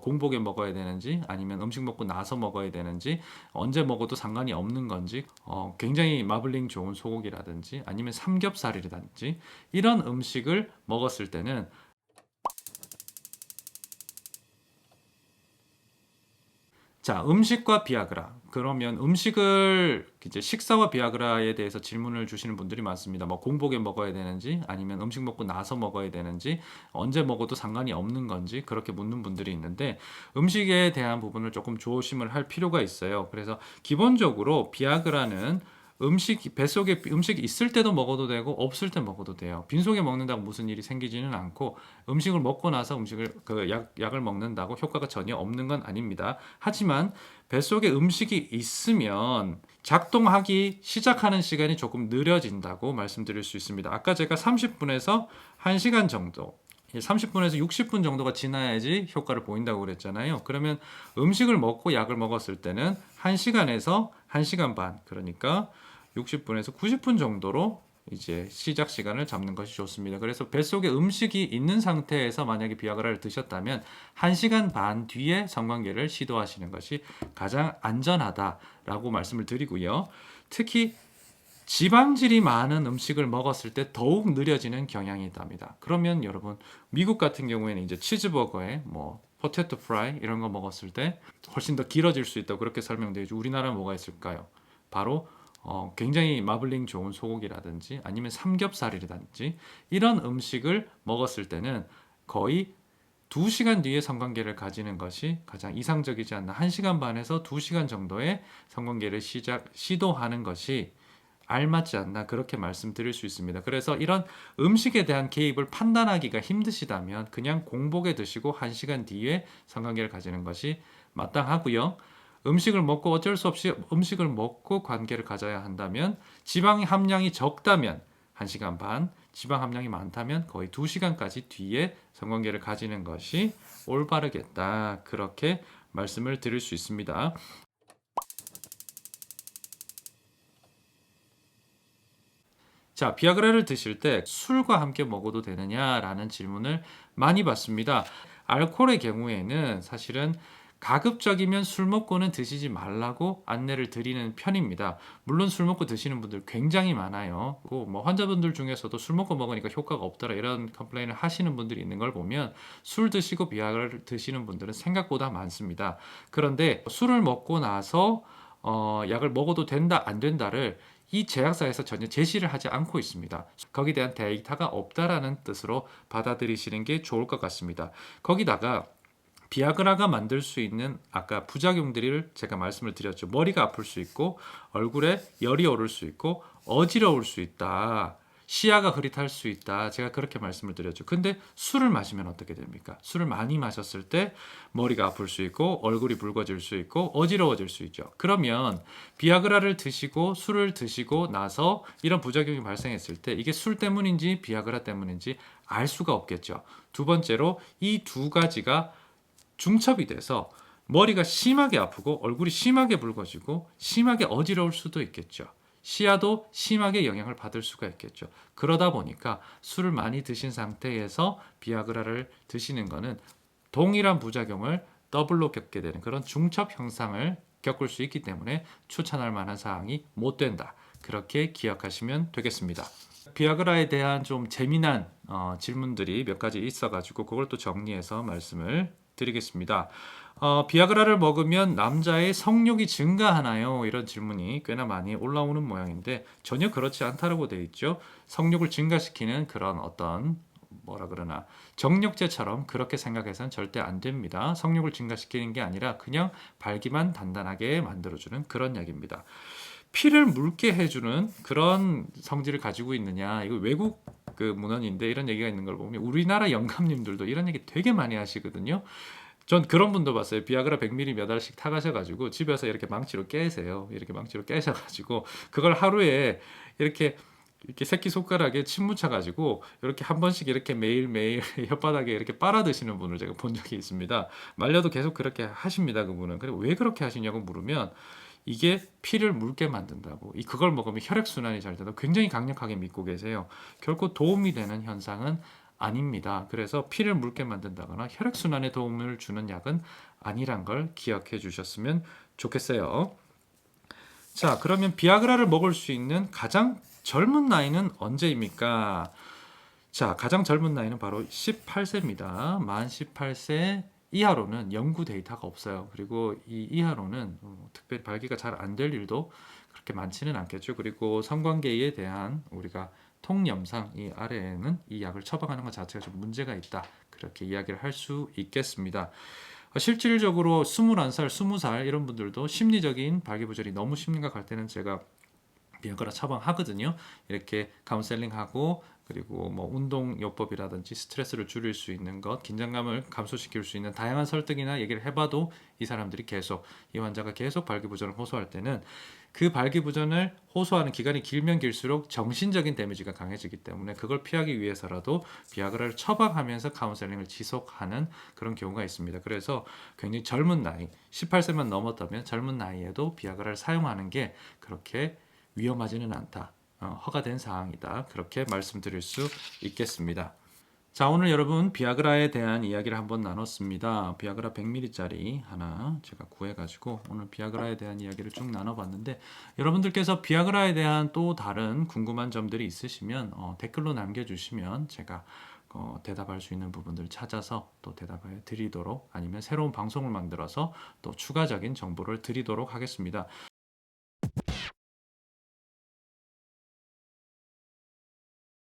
공복에 먹어야 되는지 아니면 음식 먹고 나서 먹어야 되는지 언제 먹어도 상관이 없는 건지 굉장히 마블링 좋은 소고기라든지 아니면 삼겹살이라든지 이런 음식을 먹었을 때는 자, 음식과 비아그라. 그러면 음식을 이제 식사와 비아그라에 대해서 질문을 주시는 분들이 많습니다. 뭐 공복에 먹어야 되는지 아니면 음식 먹고 나서 먹어야 되는지 언제 먹어도 상관이 없는 건지 그렇게 묻는 분들이 있는데 음식에 대한 부분을 조금 조심을 할 필요가 있어요. 그래서 기본적으로 비아그라는 뱃속에 음식이 있을 때도 먹어도 되고 없을 때 먹어도 돼요. 빈속에 먹는다고 무슨 일이 생기지는 않고 음식을 먹고 나서 약을 먹는다고 효과가 전혀 없는 건 아닙니다. 하지만 뱃속에 음식이 있으면 작동하기 시작하는 시간이 조금 느려진다고 말씀드릴 수 있습니다. 아까 제가 30분에서 1시간 정도 30분에서 60분 정도가 지나야지 효과를 보인다고 그랬잖아요. 그러면 음식을 먹고 약을 먹었을 때는 1시간에서 1시간 반, 그러니까 60분에서 90분 정도로 이제 시작 시간을 잡는 것이 좋습니다. 그래서 뱃속에 음식이 있는 상태에서 만약에 비아그라를 드셨다면 1시간 반 뒤에 성관계를 시도하시는 것이 가장 안전하다라고 말씀을 드리고요. 특히 지방질이 많은 음식을 먹었을 때 더욱 느려지는 경향이 있답니다. 그러면 여러분 미국 같은 경우에는 이제 치즈버거에 뭐 포테토 프라이 이런 거 먹었을 때 훨씬 더 길어질 수 있다고 그렇게 설명되죠. 우리나라는 뭐가 있을까요? 바로 굉장히 마블링 좋은 소고기라든지 아니면 삼겹살이라든지 이런 음식을 먹었을 때는 거의 2시간 뒤에 성관계를 가지는 것이 가장 이상적이지 않나. 1시간 반에서 2시간 정도의 성관계를 시도하는 것이 알맞지 않나 그렇게 말씀드릴 수 있습니다. 그래서 이런 음식에 대한 개입을 판단하기가 힘드시다면 그냥 공복에 드시고 1시간 뒤에 성관계를 가지는 것이 마땅하고요. 음식을 먹고 어쩔 수 없이 음식을 먹고 관계를 가져야 한다면 지방 함량이 적다면 1시간 반, 지방 함량이 많다면 거의 2시간까지 뒤에 성관계를 가지는 것이 올바르겠다. 그렇게 말씀을 드릴 수 있습니다. 자, 비아그라를 드실 때 술과 함께 먹어도 되느냐라는 질문을 많이 받습니다. 알코올의 경우에는 사실은 가급적이면 술 먹고는 드시지 말라고 안내를 드리는 편입니다. 물론 술 먹고 드시는 분들 굉장히 많아요. 뭐 환자분들 중에서도 술 먹고 먹으니까 효과가 없더라 이런 컴플레인을 하시는 분들이 있는 걸 보면 술 드시고 비아그라를 드시는 분들은 생각보다 많습니다. 그런데 술을 먹고 나서 약을 먹어도 된다 안 된다를 이 제약사에서 전혀 제시를 하지 않고 있습니다. 거기에 대한 데이터가 없다라는 뜻으로 받아들이시는 게 좋을 것 같습니다. 거기다가 비아그라가 만들 수 있는 아까 부작용들을 제가 말씀을 드렸죠. 머리가 아플 수 있고 얼굴에 열이 오를 수 있고 어지러울 수 있다. 시야가 흐릿할 수 있다. 제가 그렇게 말씀을 드렸죠. 근데 술을 마시면 어떻게 됩니까? 술을 많이 마셨을 때 머리가 아플 수 있고 얼굴이 붉어질 수 있고 어지러워질 수 있죠. 그러면 비아그라를 드시고 술을 드시고 나서 이런 부작용이 발생했을 때 이게 술 때문인지 비아그라 때문인지 알 수가 없겠죠. 두 번째로 이 두 가지가 중첩이 돼서 머리가 심하게 아프고 얼굴이 심하게 붉어지고 심하게 어지러울 수도 있겠죠. 시야도 심하게 영향을 받을 수가 있겠죠. 그러다 보니까 술을 많이 드신 상태에서 비아그라를 드시는 것은 동일한 부작용을 더블로 겪게 되는 그런 중첩 현상을 겪을 수 있기 때문에 추천할 만한 사항이 못 된다. 그렇게 기억하시면 되겠습니다. 비아그라에 대한 좀 재미난 질문들이 몇 가지 있어가지고 그걸 또 정리해서 말씀을 드리겠습니다. 비아그라를 먹으면 남자의 성욕이 증가하나요? 이런 질문이 꽤나 많이 올라오는 모양인데 전혀 그렇지 않다고 되어 있죠. 성욕을 증가시키는 그런 어떤 뭐라 그러나 정력제처럼 그렇게 생각해서는 절대 안 됩니다. 성욕을 증가시키는 게 아니라 그냥 발기만 단단하게 만들어주는 그런 약입니다. 피를 묽게 해주는 그런 성질을 가지고 있느냐, 이거 외국 그 문헌인데 이런 얘기가 있는 걸 보면 우리나라 영감님들도 이런 얘기 되게 많이 하시거든요. 전 그런 분도 봤어요. 비아그라 100ml 몇 알씩 타가셔가지고 집에서 이렇게 망치로 깨세요. 이렇게 망치로 깨셔가지고 그걸 하루에 이렇게 새끼 손가락에 침 묻혀가지고 이렇게 한 번씩 이렇게 매일매일 혓바닥에 이렇게 빨아 드시는 분을 제가 본 적이 있습니다. 말려도 계속 그렇게 하십니다, 그분은. 그리고 왜 그렇게 하시냐고 물으면 이게 피를 묽게 만든다고. 그걸 먹으면 혈액순환이 잘 된다고 굉장히 강력하게 믿고 계세요. 결코 도움이 되는 현상은 아닙니다. 그래서 피를 묽게 만든다거나 혈액순환에 도움을 주는 약은 아니란 걸 기억해 주셨으면 좋겠어요. 자, 그러면 비아그라를 먹을 수 있는 가장 젊은 나이는 언제입니까? 자, 가장 젊은 나이는 바로 18세입니다. 만 18세 이하로는 연구 데이터가 없어요. 그리고 이 이하로는 특별히 발기가 잘 안 될 일도 그렇게 많지는 않겠죠. 그리고 성관계에 대한 우리가 통염상 이 아래에는 이 약을 처방하는 것 자체가 좀 문제가 있다. 그렇게 이야기를 할 수 있겠습니다. 실질적으로 21살, 20살 이런 분들도 심리적인 발기부전이 너무 심각할 때는 제가 비아그라 처방하거든요. 이렇게 카운셀링하고 그리고 뭐 운동요법이라든지 스트레스를 줄일 수 있는 것, 긴장감을 감소시킬 수 있는 다양한 설득이나 얘기를 해봐도 이 사람들이 계속 이 환자가 계속 발기부전을 호소할 때는 그 발기부전을 호소하는 기간이 길면 길수록 정신적인 데미지가 강해지기 때문에 그걸 피하기 위해서라도 비아그라를 처방하면서 카운셀링을 지속하는 그런 경우가 있습니다. 그래서 굉장히 젊은 나이, 18세만 넘었다면 젊은 나이에도 비아그라를 사용하는 게 그렇게 위험하지는 않다. 허가된 사항이다. 그렇게 말씀드릴 수 있겠습니다. 자, 오늘 여러분 비아그라에 대한 이야기를 한번 나눴습니다. 비아그라 100ml짜리 하나 제가 구해가지고 오늘 비아그라에 대한 이야기를 쭉 나눠봤는데 여러분들께서 비아그라에 대한 또 다른 궁금한 점들이 있으시면 댓글로 남겨주시면 제가 대답할 수 있는 부분들을 찾아서 또 대답해 드리도록 아니면 새로운 방송을 만들어서 또 추가적인 정보를 드리도록 하겠습니다.